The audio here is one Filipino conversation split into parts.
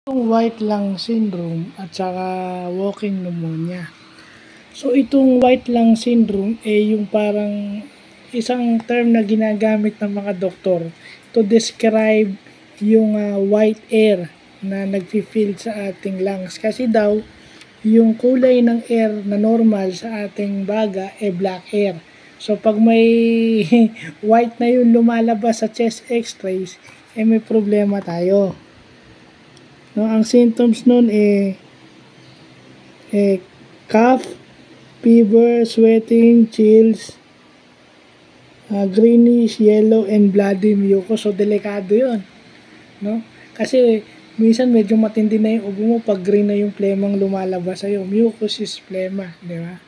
Itong white lung syndrome at saka walking pneumonia. So itong white lung syndrome yung parang isang term na ginagamit ng mga doktor to describe yung white air na nagfi-fill sa ating lungs. Kasi daw, yung kulay ng air na normal sa ating baga black air. So pag may white na yung lumalabas sa chest x-rays, may problema tayo. No, ang symptoms nun cough, fever, sweating, chills, greenish, yellow, and bloody mucus. So delikado yun. No? Kasi minsan medyo matindi na yung ubo mo pag green na yung plemang lumalabas sa'yo. Mucus is plema, di ba?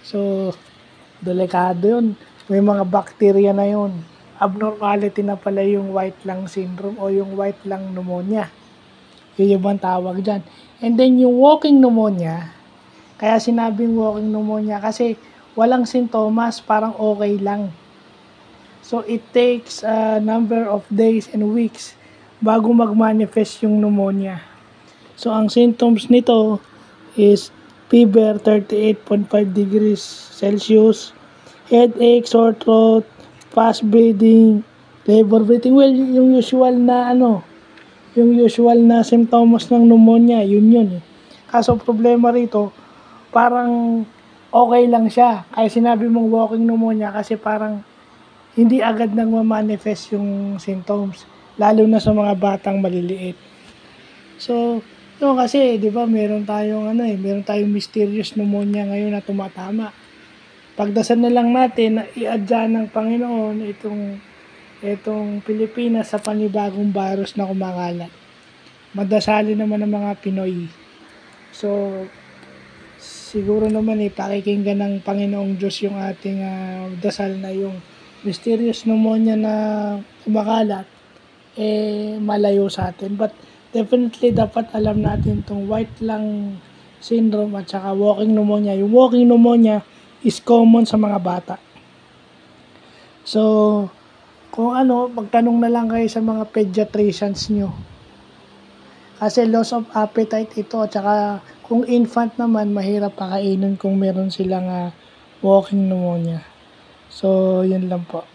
So, delikado yun. May mga bacteria na yun. Abnormality na pala yung white lung syndrome o yung white lung pneumonia. Yun yung tawag dyan. And then yung walking pneumonia, kaya sinabing walking pneumonia kasi walang sintomas, parang okay lang. So it takes a number of days and weeks bago mag-manifest yung pneumonia. So ang symptoms nito is fever 38.5 degrees Celsius, headache, sore throat, fast breathing, labor breathing. Well, yung usual na symptoms ng pneumonia, yun. Kaso problema rito, parang okay lang siya. Kaya sinabi mong walking pneumonia kasi parang hindi agad nang ma-manifest yung symptoms, lalo na sa mga batang maliliit. So, yun kasi, di ba, meron tayong mysterious pneumonia ngayon na tumatama. Pagdasal na lang natin na i-adya ng Panginoon itong Pilipinas sa panibagong virus na kumakalat. Madasali naman ng mga Pinoy. So, siguro naman pakikinggan ng Panginoong Diyos yung ating dasal na yung mysterious pneumonia na kumakalat, malayo sa atin. But definitely dapat alam natin itong white lung syndrome at saka walking pneumonia. Yung walking pneumonia is common sa mga bata. So, kung magtanong na lang kayo sa mga pediatricians nyo. Kasi loss of appetite ito, at saka kung infant naman, mahirap pakainin kung meron silang walking pneumonia. So, yun lang po.